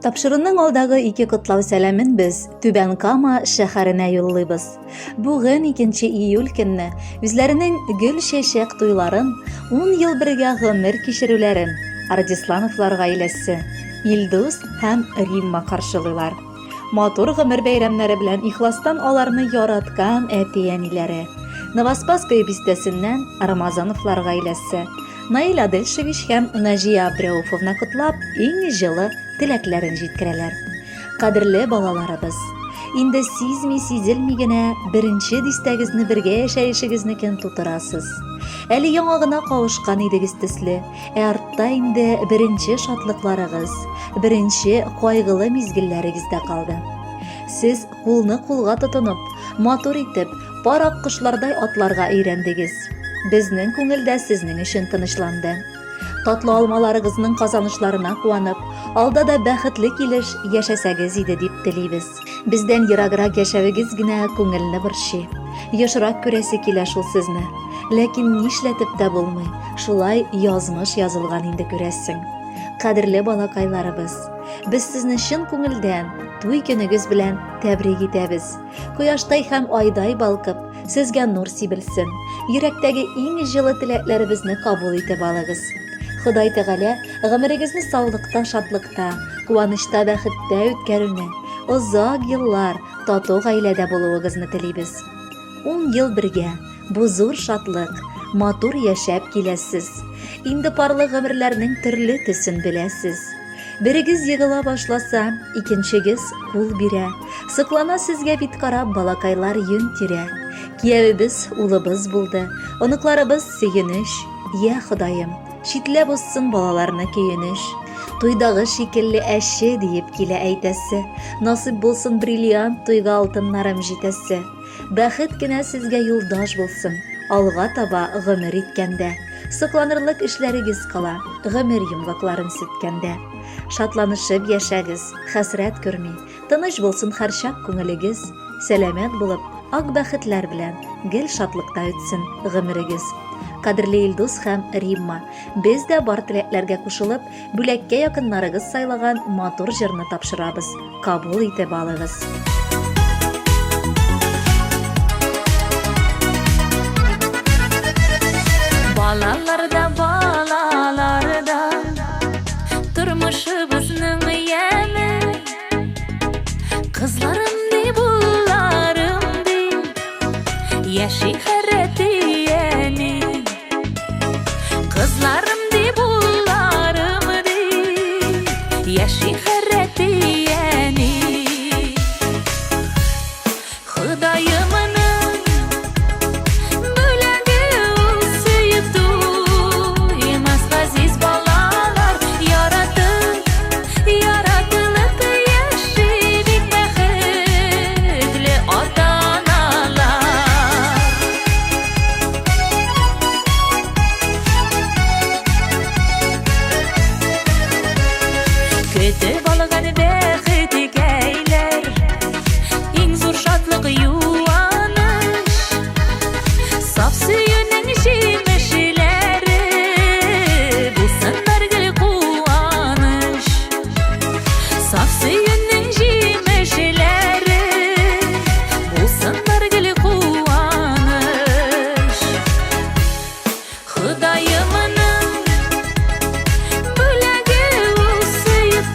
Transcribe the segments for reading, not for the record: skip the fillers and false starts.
Тапшырының алдагы ике котлау сәламен без Түбән Кама шәһәренә юллыйбыз. Бүген 2 июль көнне үзләренең гөл чәчәк туйларын, 10 ел бергә гомер кичерүләрен Ардислановлар гаиләсе Илдус һәм Римма каршылыйлар. Матур гомер бәйрәмнәре белән ихластан аларны яраткан әти-әниләре. Новоспасская бистәсеннән Рамазановлар гаиләсе Наил Адельшевич һәм Наҗия Абдрәуфовна котлап, иң җылы теләкләрен җиткерәләр. Кадерле балаларыбыз, инде сизми генә беренче дистәгезне бергә яшәешегезне көн тутырасыз. Әле яңа гына кавышкан идегез төсле, артта инде беренче шатлыкларыгыз, беренче кайгылы мизгелләрегез дә калды. Сез кулны кулга тотынып, матур итеп, пар аккошлардай атларга өйрәндегез. Безнең күңелдә сезнең өчен тынычланды. Татлы алмаларыгызның казанышларына куанып, алда да бәхетле килеш яшәсәгез иде дип телибез. Бездән ераграк яшәвегез генә күңелне борчый. Ешрак күрәсе килә шул сезне. Ләкин нишләтеп тә булмый. Шулай язмыш язылган инде күрәсең. Кадерле балакайларыбыз, без сезне чын күңелдән туй көнегез белән тәбрик итәбез. Кояштай һәм айдай балкып, сезгә нур сибелсен. Йөрәктәге иң җылы теләкләребезне кабул итеп алыгыз. Ходай Тәгалә гомерегезне саулыкта, шатлыкта, куанычта, бәхеттә үткәрүне, озак еллар тату гаиләдә булуыгызны телибез. 10 ел бергә бу зур шатлык, матур яшәп киләсез. Инде парлы гомерләрнең төрле төсен беләсез. Берегез егыла башласа, икенчегез кул бирә. Сыклана сезгә бит карап балакайлар йөн тирә. Киявебез улыбыз булды, оныкларыбыз сөенеш. Я Ходаем, шитләп узсын балаларны көенеш. Туйдагы шикелле әше диеп килә әйтәсе. Насыйп булсын бриллиант туйга алтыннарым җитәсе. Бәхет кенә сезгә юлдаш булсын, алга таба гомер иткәндә. Сыкланырлык эшләрегез кала, гомер йомгакларын сөткәндә. Шатланышып яшәгез, хәсрәт күрми, тыныч булсын һәр чак күңелегез, сәламәт булып, ак бәхетләр белән гел шатлыкта үтсен гомерегез. Кадерле Илдус һәм Римма, без дә бар теләкләргә кушылып, бүләккә якыннарыгыз сайлаган матур җырны тапшырабыз. Кабул итеп алыгыз. Балаларда Тормышыбызның яме Кызларым ди, булларым ди Яши хәрәти яни Кызларым ди, булларым ди Яши хәрәти яни Ходаемның бүләге ул сөеп туймас газиз балалар Яратылып яши бик бәхетле ата-аналар Көтеп алган бәхете кәйләр Иң зур шатлык юаныш Саф сөюнең җимешләре Булсыннар гел куаныш Саф сөюнең җимешләре Булсыннар гел куаныш Ходаемның бүләге ул сөеп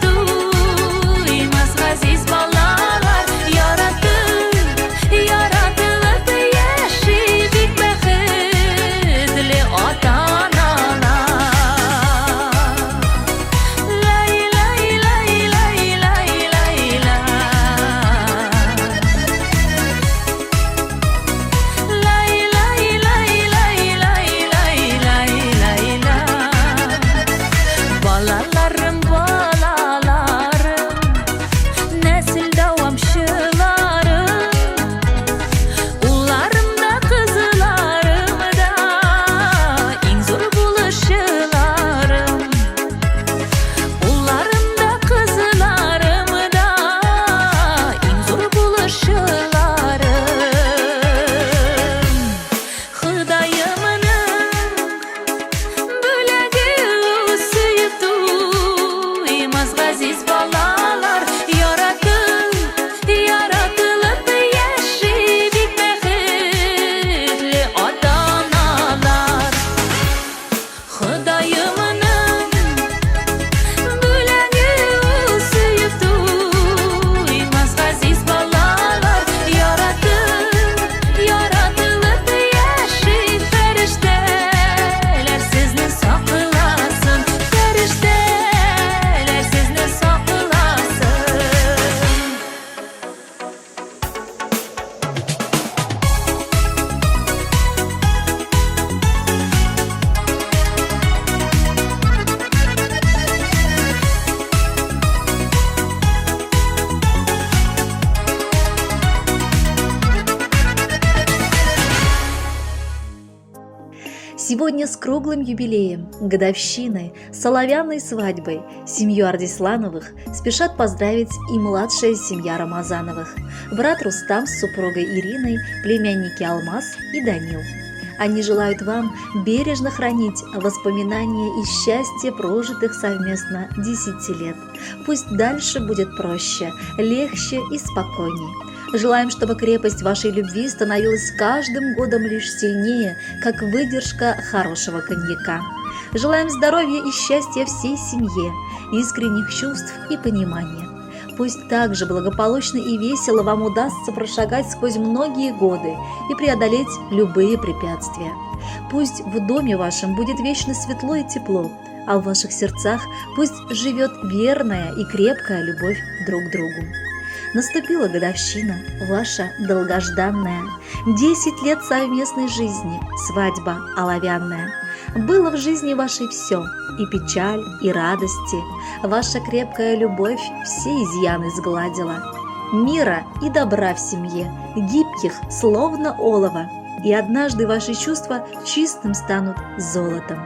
Сегодня с круглым юбилеем, годовщиной, соловянной свадьбой семью Ардислановых спешат поздравить и младшая семья Рамазановых, брат Рустам с супругой Ириной, племянники Алмаз и Данил. Они желают вам бережно хранить воспоминания и счастье прожитых совместно 10 лет. Пусть дальше будет проще, легче и спокойней. Желаем, чтобы крепость вашей любви становилась с каждым годом лишь сильнее, как выдержка хорошего коньяка. Желаем здоровья и счастья всей семье, искренних чувств и понимания. Пусть также благополучно и весело вам удастся прошагать сквозь многие годы и преодолеть любые препятствия. Пусть в доме вашем будет вечно светло и тепло, а в ваших сердцах пусть живет верная и крепкая любовь друг к другу. Наступила годовщина, ваша долгожданная, 10 лет совместной жизни, свадьба оловянная. Было в жизни вашей все, и печаль, и радости. Ваша крепкая любовь все изъяны сгладила. Мира и добра в семье, гибких, словно олово. И однажды ваши чувства чистым станут золотом.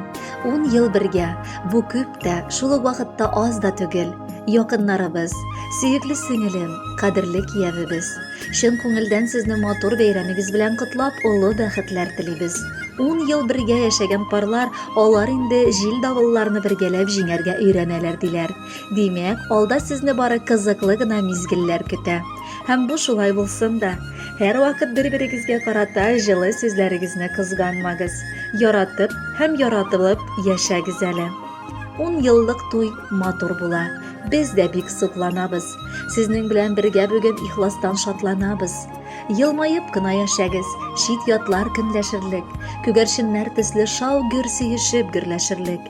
10 ел бергә, бу күп тә, шул ук вакытта аз да түгел. Якыннарыбыз, сөекле сеңелем, кадерле киявебез. Чын күңелдән сезне матур бәйрәмегез белән котлап, олы бәхетләр телибез. 10 ел бергә яшәгән парлар, алар инде җил давылларны бергәләп җиңәргә өйрәнәләр диләр. Димәк, алда сезне бары кызыклы гына мизгелләр көтә. Һәм бу шулай булсын да. Һәр вакыт бер-берегезгә карата җылы сүзләрегезне кызганмагыз. Яратып һәм яратылып яшәгез әле. 10 еллык туй матур була. Без дә бик сокланабыз. Сезнең белән бергә бүген ихластан шатланабыз. Елмаеп кына яшәгез, чит ятлар көнләшерлек, күгәрченнәр төсле шау-гөр сөешеп гөрләшерлек.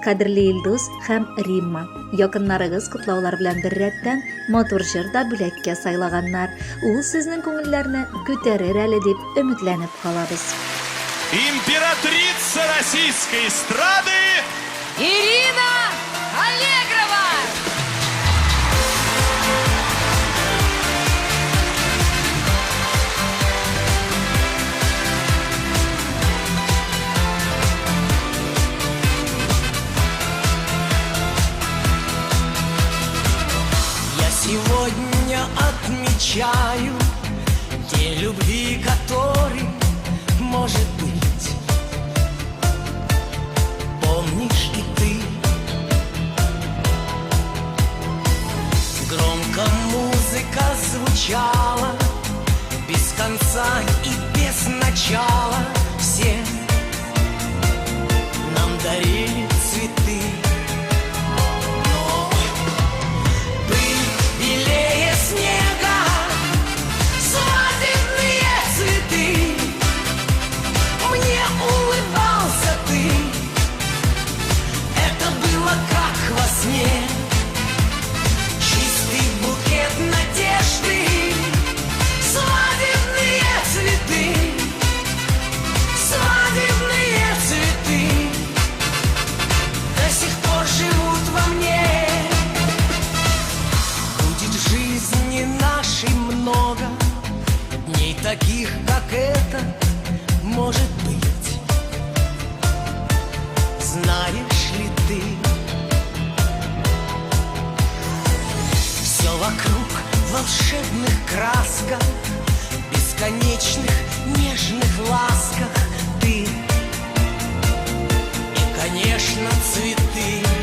Кадерле Илдус һәм Римма, якыннарыгыз котлаулар белән бер рәттән матур җырда бүләккә сайлаганнар. Ул сезнең күңелләрне күтәрер әле дип өметләнеп калабыз. Императрица российской эстрады Ирина Аллегрова! Сегодня отмечаю день любви, который может быть. Помнишь и ты? Громко музыка звучала, без конца и без начала. Все нам дарили цветы. Снега, свадебные цветы, мне улыбался ты. Это было как во сне, чистый букет надежды. Свадебные цветы, свадебные цветы до сих пор живут во мне. Жизни нашей много дней таких, как это, может быть. Знаешь ли ты, все вокруг в волшебных красках, бесконечных нежных ласках ты и, конечно, цветы.